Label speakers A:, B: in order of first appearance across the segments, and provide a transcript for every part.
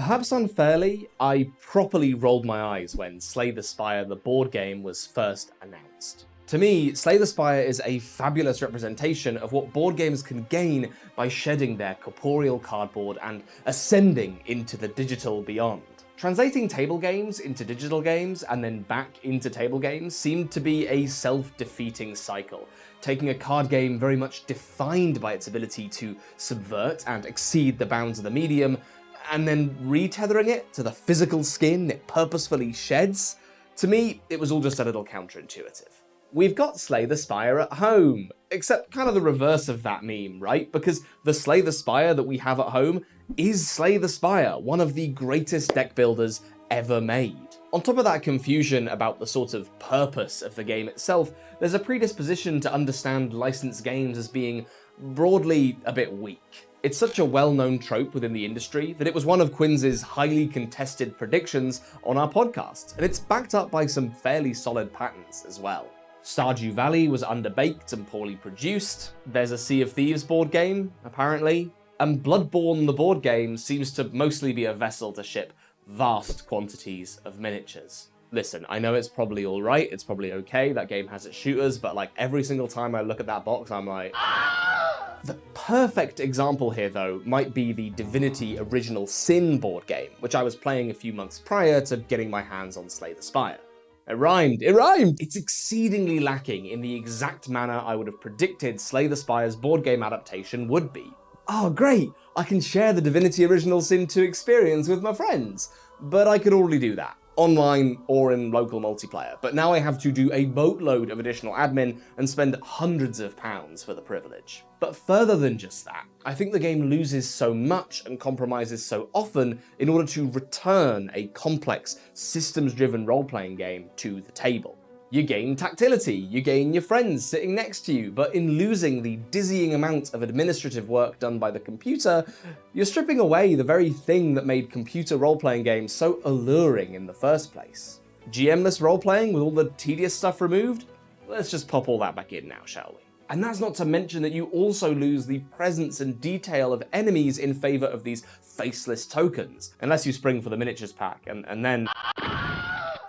A: Perhaps unfairly, I properly rolled my eyes when Slay the Spire, the board game, was first announced. To me, Slay the Spire is a fabulous representation of what board games can gain by shedding their corporeal cardboard and ascending into the digital beyond. Translating table games into digital games and then back into table games seemed to be a self-defeating cycle, taking a card game very much defined by its ability to subvert and exceed the bounds of the medium, and then retethering it to the physical skin it purposefully sheds. To me, it was all just a little counterintuitive. We've got Slay the Spire at home, except kind of the reverse of that meme, right? Because the Slay the Spire that we have at home is Slay the Spire, one of the greatest deck builders ever made. On top of that confusion about the sort of purpose of the game itself, there's a predisposition to understand licensed games as being broadly a bit weak. It's such a well-known trope within the industry that it was one of Quinn's highly contested predictions on our podcast, and it's backed up by some fairly solid patterns as well. Stardew Valley was underbaked and poorly produced. There's a Sea of Thieves board game, apparently. And Bloodborne the board game seems to mostly be a vessel to ship vast quantities of miniatures. Listen, I know it's probably alright, it's probably okay, that game has its shooters, but like every single time I look at that box, I'm like... The perfect example here, though, might be the Divinity Original Sin board game, which I was playing a few months prior to getting my hands on Slay the Spire. It rhymed! It rhymed! It's exceedingly lacking in the exact manner I would have predicted Slay the Spire's board game adaptation would be. Oh, great! I can share the Divinity Original Sin 2 experience with my friends. But I could already do that, online or in local multiplayer. But now I have to do a boatload of additional admin and spend hundreds of pounds for the privilege. But further than just that, I think the game loses so much and compromises so often in order to return a complex, systems-driven role-playing game to the table. You gain tactility, you gain your friends sitting next to you, but in losing the dizzying amount of administrative work done by the computer, you're stripping away the very thing that made computer role-playing games so alluring in the first place. GM-less role-playing with all the tedious stuff removed? Let's just pop all that back in now, shall we? And that's not to mention that you also lose the presence and detail of enemies in favor of these faceless tokens, unless you spring for the miniatures pack, and then...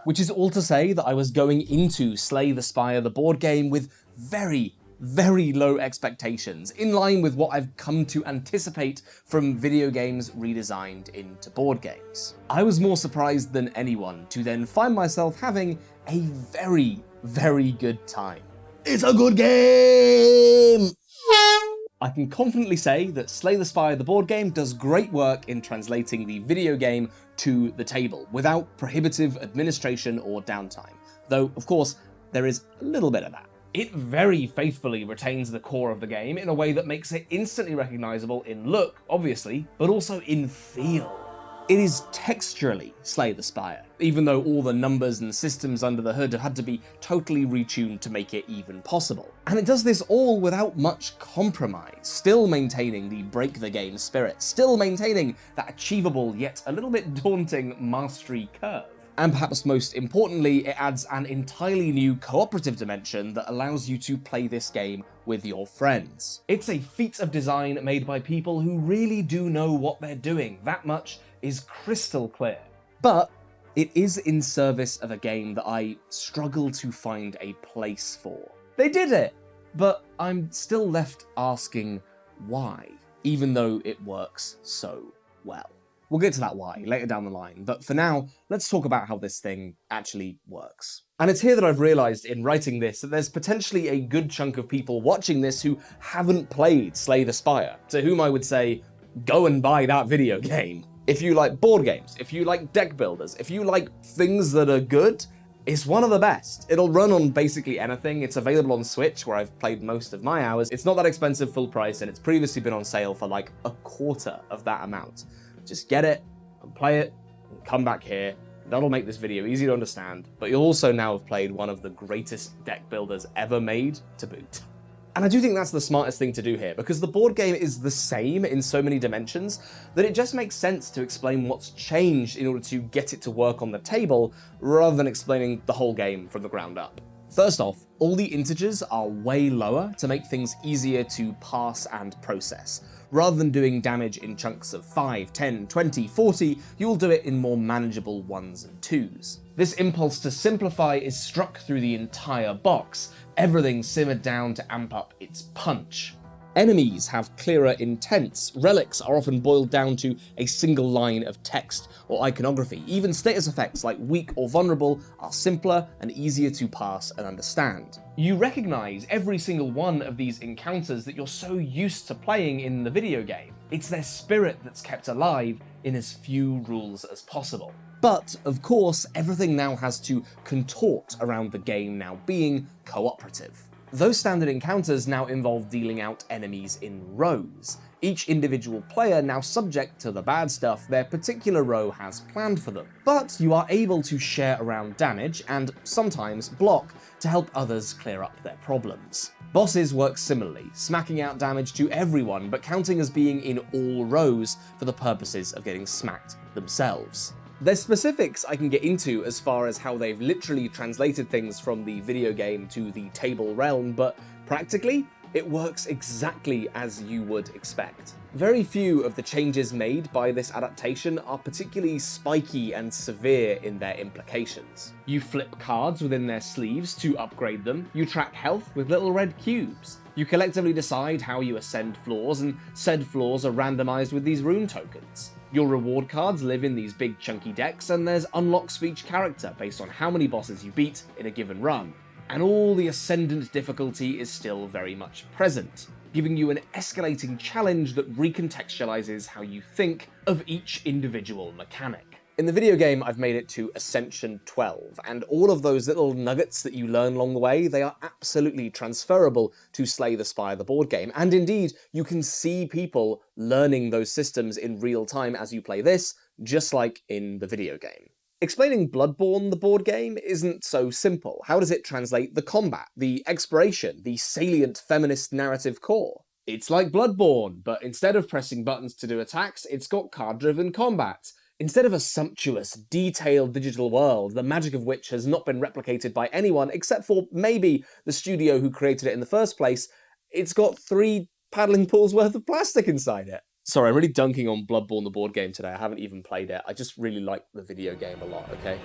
A: Which is all to say that I was going into Slay the Spire, the board game, with very, very low expectations, in line with what I've come to anticipate from video games redesigned into board games. I was more surprised than anyone to then find myself having a very, very good time. It's a good game! I can confidently say that Slay the Spire, the board game, does great work in translating the video game to the table, without prohibitive administration or downtime. Though, of course, there is a little bit of that. It very faithfully retains the core of the game in a way that makes it instantly recognizable in look, obviously, but also in feel. It is texturally Slay the Spire, even though all the numbers and systems under the hood have had to be totally retuned to make it even possible. And it does this all without much compromise, still maintaining the break the game spirit, still maintaining that achievable yet a little bit daunting mastery curve. And perhaps most importantly, it adds an entirely new cooperative dimension that allows you to play this game with your friends. It's a feat of design made by people who really do know what they're doing. That much is crystal clear. But it is in service of a game that I struggle to find a place for. They did it, but I'm still left asking why, even though it works so well. We'll get to that why later down the line, but for now, let's talk about how this thing actually works. And it's here that I've realized in writing this that there's potentially a good chunk of people watching this who haven't played Slay the Spire, to whom I would say, go and buy that video game. If you like board games, if you like deck builders, if you like things that are good, it's one of the best. It'll run on basically anything. It's available on Switch, where I've played most of my hours. It's not that expensive full price, and it's previously been on sale for like a quarter of that amount. Just get it and play it and come back here. That'll make this video easy to understand, but you'll also now have played one of the greatest deck builders ever made to boot. And I do think that's the smartest thing to do here, because the board game is the same in so many dimensions that it just makes sense to explain what's changed in order to get it to work on the table, rather than explaining the whole game from the ground up. First off, all the integers are way lower to make things easier to parse and process. Rather than doing damage in chunks of 5, 10, 20, 40, you'll do it in more manageable 1s and 2s. This impulse to simplify is struck through the entire box, everything simmered down to amp up its punch. Enemies have clearer intents, relics are often boiled down to a single line of text or iconography, even status effects like weak or vulnerable are simpler and easier to pass and understand. You recognise every single one of these encounters that you're so used to playing in the video game. It's their spirit that's kept alive in as few rules as possible. But, of course, everything now has to contort around the game now being cooperative. Those standard encounters now involve dealing out enemies in rows, each individual player now subject to the bad stuff their particular row has planned for them. But you are able to share around damage and sometimes block to help others clear up their problems. Bosses work similarly, smacking out damage to everyone but counting as being in all rows for the purposes of getting smacked themselves. There's specifics I can get into as far as how they've literally translated things from the video game to the table realm, but practically, it works exactly as you would expect. Very few of the changes made by this adaptation are particularly spiky and severe in their implications. You flip cards within their sleeves to upgrade them, you track health with little red cubes. You collectively decide how you ascend floors, and said floors are randomized with these rune tokens. Your reward cards live in these big chunky decks, and there's unlocks for each character based on how many bosses you beat in a given run. And all the ascendant difficulty is still very much present, giving you an escalating challenge that recontextualizes how you think of each individual mechanic. In the video game, I've made it to Ascension 12, and all of those little nuggets that you learn along the way, they are absolutely transferable to Slay the Spire, the board game, and indeed, you can see people learning those systems in real time as you play this, just like in the video game. Explaining Bloodborne, the board game, isn't so simple. How does it translate the combat, the exploration, the salient feminist narrative core? It's like Bloodborne, but instead of pressing buttons to do attacks, it's got card-driven combat. Instead of a sumptuous, detailed digital world, the magic of which has not been replicated by anyone except for maybe the studio who created it in the first place, it's got 3 paddling pools worth of plastic inside it. Sorry, I'm really dunking on Bloodborne the board game today. I haven't even played it. I just really like the video game a lot, okay?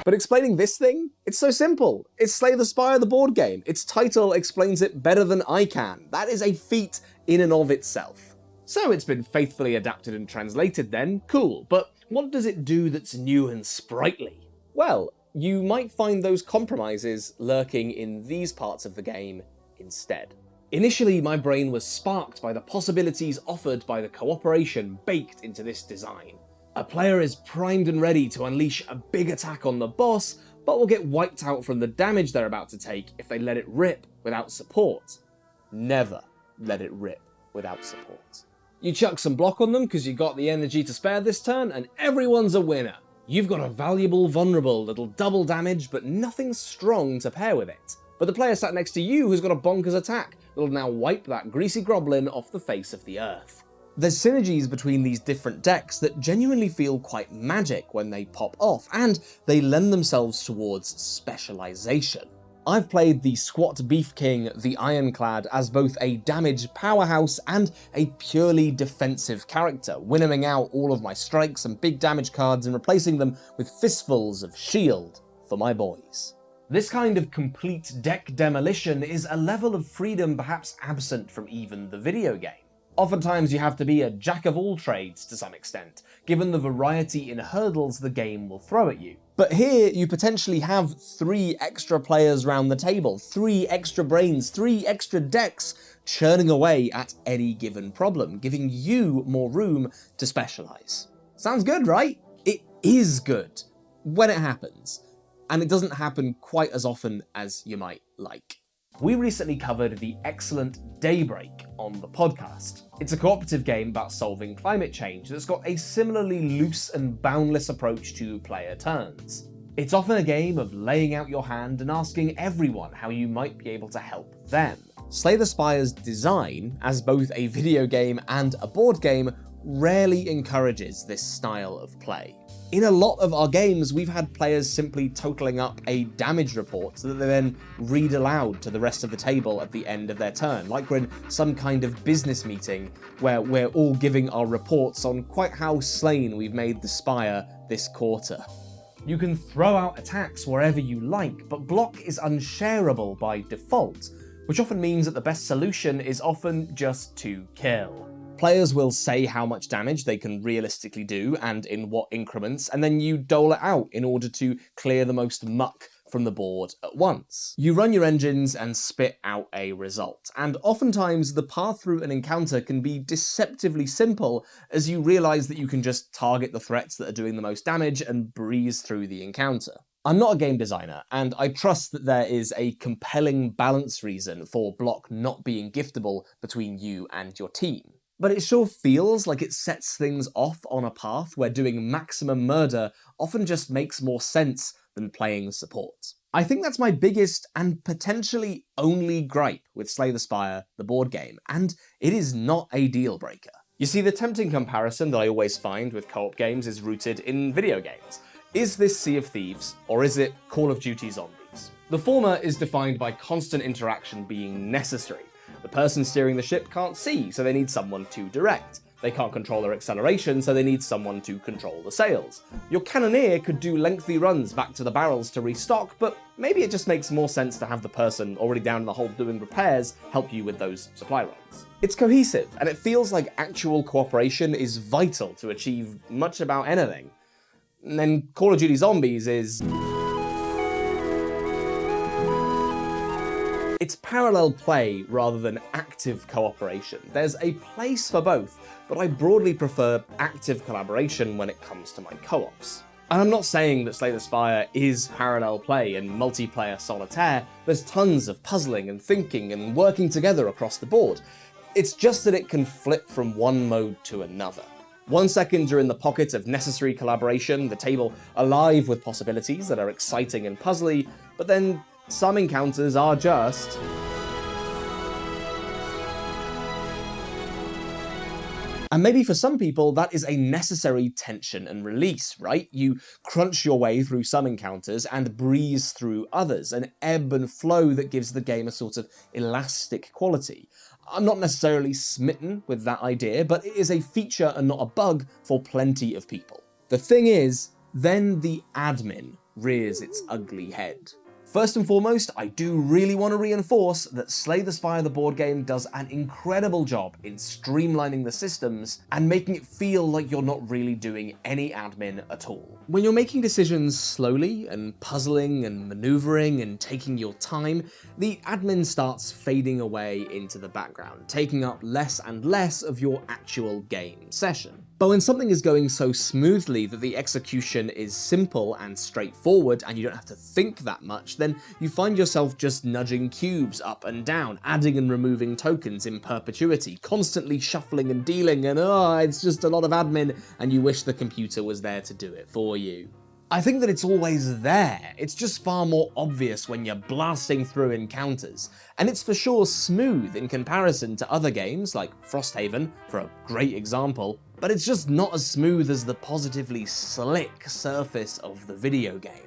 A: But explaining this thing? It's so simple. It's Slay the Spire the board game. Its title explains it better than I can. That is a feat in and of itself. So it's been faithfully adapted and translated then, cool, but what does it do that's new and sprightly? Well, you might find those compromises lurking in these parts of the game instead. Initially, my brain was sparked by the possibilities offered by the cooperation baked into this design. A player is primed and ready to unleash a big attack on the boss, but will get wiped out from the damage they're about to take if they let it rip without support. Never let it rip without support. You chuck some block on them because you got the energy to spare this turn, and everyone's a winner. You've got a valuable vulnerable that'll double damage, but nothing strong to pair with it. But the player sat next to you has got a bonkers attack that'll now wipe that greasy groblin off the face of the earth. There's synergies between these different decks that genuinely feel quite magic when they pop off, and they lend themselves towards specialization. I've played the Squat Beef King, the Ironclad, as both a damage powerhouse and a purely defensive character, winnowing out all of my strikes and big damage cards and replacing them with fistfuls of shield for my boys. This kind of complete deck demolition is a level of freedom perhaps absent from even the video game. Oftentimes you have to be a jack of all trades to some extent, given the variety in hurdles the game will throw at you. But here you potentially have 3 extra players round the table, 3 extra brains, 3 extra decks churning away at any given problem, giving you more room to specialize. Sounds good, right? It is good when it happens. And it doesn't happen quite as often as you might like. We recently covered the excellent Daybreak on the podcast. It's a cooperative game about solving climate change that's got a similarly loose and boundless approach to player turns. It's often a game of laying out your hand and asking everyone how you might be able to help them. Slay the Spire's design, as both a video game and a board game, rarely encourages this style of play. In a lot of our games, we've had players simply totaling up a damage report that they then read aloud to the rest of the table at the end of their turn, like we're in some kind of business meeting where we're all giving our reports on quite how slain we've made the Spire this quarter. You can throw out attacks wherever you like, but block is unshareable by default, which often means that the best solution is often just to kill. Players will say how much damage they can realistically do and in what increments, and then you dole it out in order to clear the most muck from the board at once. You run your engines and spit out a result, and oftentimes the path through an encounter can be deceptively simple as you realise that you can just target the threats that are doing the most damage and breeze through the encounter. I'm not a game designer, and I trust that there is a compelling balance reason for block not being giftable between you and your team. But it sure feels like it sets things off on a path where doing maximum murder often just makes more sense than playing support. I think that's my biggest and potentially only gripe with Slay the Spire, the board game, and it is not a deal breaker. You see, the tempting comparison that I always find with co-op games is rooted in video games. Is this Sea of Thieves, or is it Call of Duty Zombies? The former is defined by constant interaction being necessary. The person steering the ship can't see, so they need someone to direct. They can't control their acceleration, so they need someone to control the sails. Your cannoneer could do lengthy runs back to the barrels to restock, but maybe it just makes more sense to have the person already down in the hold doing repairs help you with those supply runs. It's cohesive, and it feels like actual cooperation is vital to achieve much about anything. And then Call of Duty Zombies is... It's parallel play rather than active cooperation. There's a place for both, but I broadly prefer active collaboration when it comes to my co-ops. And I'm not saying that Slay the Spire is parallel play and multiplayer solitaire. There's tons of puzzling and thinking and working together across the board. It's just that it can flip from one mode to another. 1 second you're in the pocket of necessary collaboration, the table alive with possibilities that are exciting and puzzly, but then some encounters are just... And maybe for some people that is a necessary tension and release, right? You crunch your way through some encounters and breeze through others, an ebb and flow that gives the game a sort of elastic quality. I'm not necessarily smitten with that idea, but it is a feature and not a bug for plenty of people. The thing is, then the admin rears its ugly head. First and foremost, I do really want to reinforce that Slay the Spire the board game does an incredible job in streamlining the systems and making it feel like you're not really doing any admin at all. When you're making decisions slowly and puzzling and maneuvering and taking your time, the admin starts fading away into the background, taking up less and less of your actual game session. But when something is going so smoothly that the execution is simple and straightforward and you don't have to think that much, then you find yourself just nudging cubes up and down, adding and removing tokens in perpetuity, constantly shuffling and dealing, and it's just a lot of admin and you wish the computer was there to do it for you. I think that it's always there, it's just far more obvious when you're blasting through encounters, and it's for sure smooth in comparison to other games like Frosthaven, for a great example, but it's just not as smooth as the positively slick surface of the video game.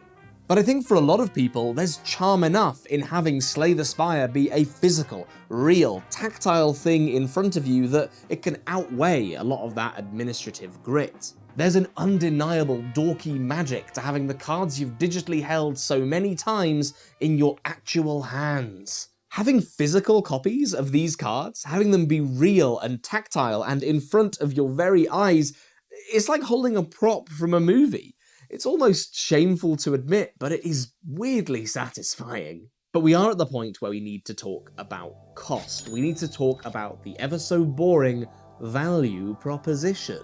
A: But I think for a lot of people, there's charm enough in having Slay the Spire be a physical, real, tactile thing in front of you that it can outweigh a lot of that administrative grit. There's an undeniable dorky magic to having the cards you've digitally held so many times in your actual hands. Having physical copies of these cards, having them be real and tactile and in front of your very eyes, it's like holding a prop from a movie. It's almost shameful to admit, but it is weirdly satisfying. But we are at the point where we need to talk about cost. We need to talk about the ever so boring value proposition.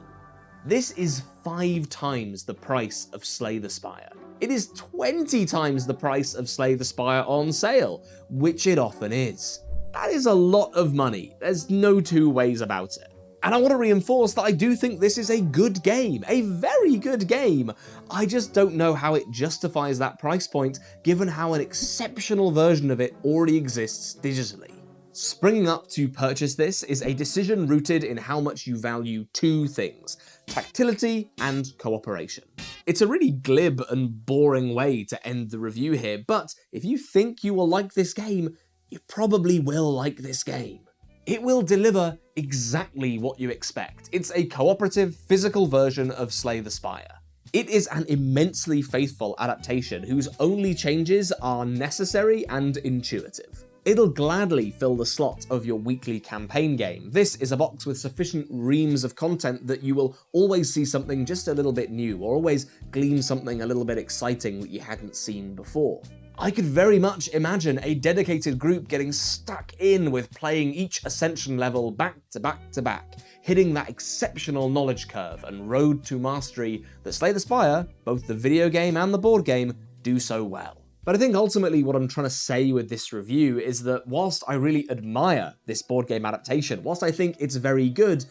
A: This is 5 times the price of Slay the Spire. It is 20 times the price of Slay the Spire on sale, which it often is. That is a lot of money. There's no two ways about it. And I want to reinforce that I do think this is a good game, a very good game. I just don't know how it justifies that price point, given how an exceptional version of it already exists digitally. Springing up to purchase this is a decision rooted in how much you value two things: tactility and cooperation. It's a really glib and boring way to end the review here, but if you think you will like this game, you probably will like this game. It will deliver exactly what you expect. It's a cooperative, physical version of Slay the Spire. It is an immensely faithful adaptation whose only changes are necessary and intuitive. It'll gladly fill the slot of your weekly campaign game. This is a box with sufficient reams of content that you will always see something just a little bit new, or always glean something a little bit exciting that you hadn't seen before. I could very much imagine a dedicated group getting stuck in with playing each Ascension level back to back to back, hitting that exceptional knowledge curve and road to mastery that Slay the Spire, both the video game and the board game, do so well. But I think ultimately what I'm trying to say with this review is that whilst I really admire this board game adaptation, whilst I think it's very good,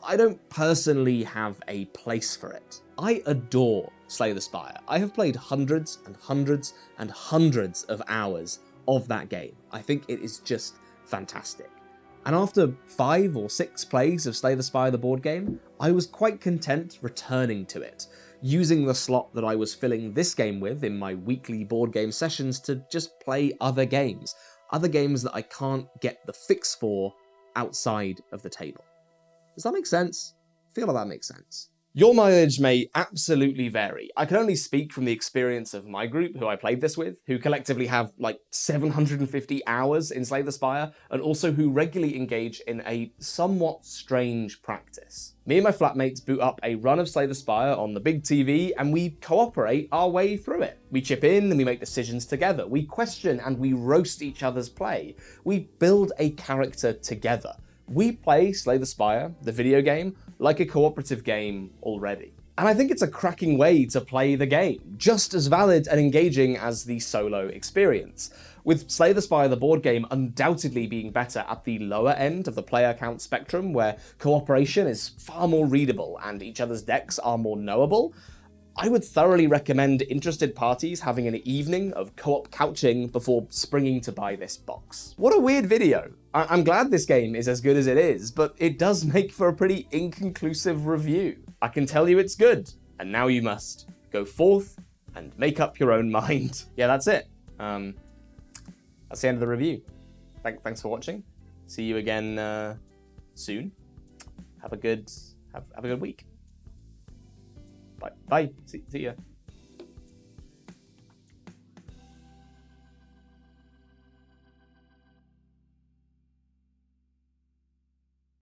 A: I don't personally have a place for it. I adore Slay the Spire. I have played hundreds and hundreds and hundreds of hours of that game. I think it is just fantastic. And after 5 or 6 plays of Slay the Spire the board game, I was quite content returning to it, using the slot that I was filling this game with in my weekly board game sessions to just play other games that I can't get the fix for outside of the table. Does that make sense? I feel like that makes sense. Your mileage may absolutely vary. I can only speak from the experience of my group, who I played this with, who collectively have like 750 hours in Slay the Spire, and also who regularly engage in a somewhat strange practice. Me and my flatmates boot up a run of Slay the Spire on the big TV, and we cooperate our way through it. We chip in and we make decisions together. We question and we roast each other's play. We build a character together. We play Slay the Spire, the video game, like a cooperative game already. And I think it's a cracking way to play the game, just as valid and engaging as the solo experience. With Slay the Spire the board game undoubtedly being better at the lower end of the player count spectrum, where cooperation is far more readable and each other's decks are more knowable, I would thoroughly recommend interested parties having an evening of co-op couching before springing to buy this box. What a weird video. I'm glad this game is as good as it is, but it does make for a pretty inconclusive review. I can tell you it's good, and now you must go forth and make up your own mind. Yeah, that's it. That's the end of the review. Thanks for watching. See you again soon. Have a good week. Bye. See ya.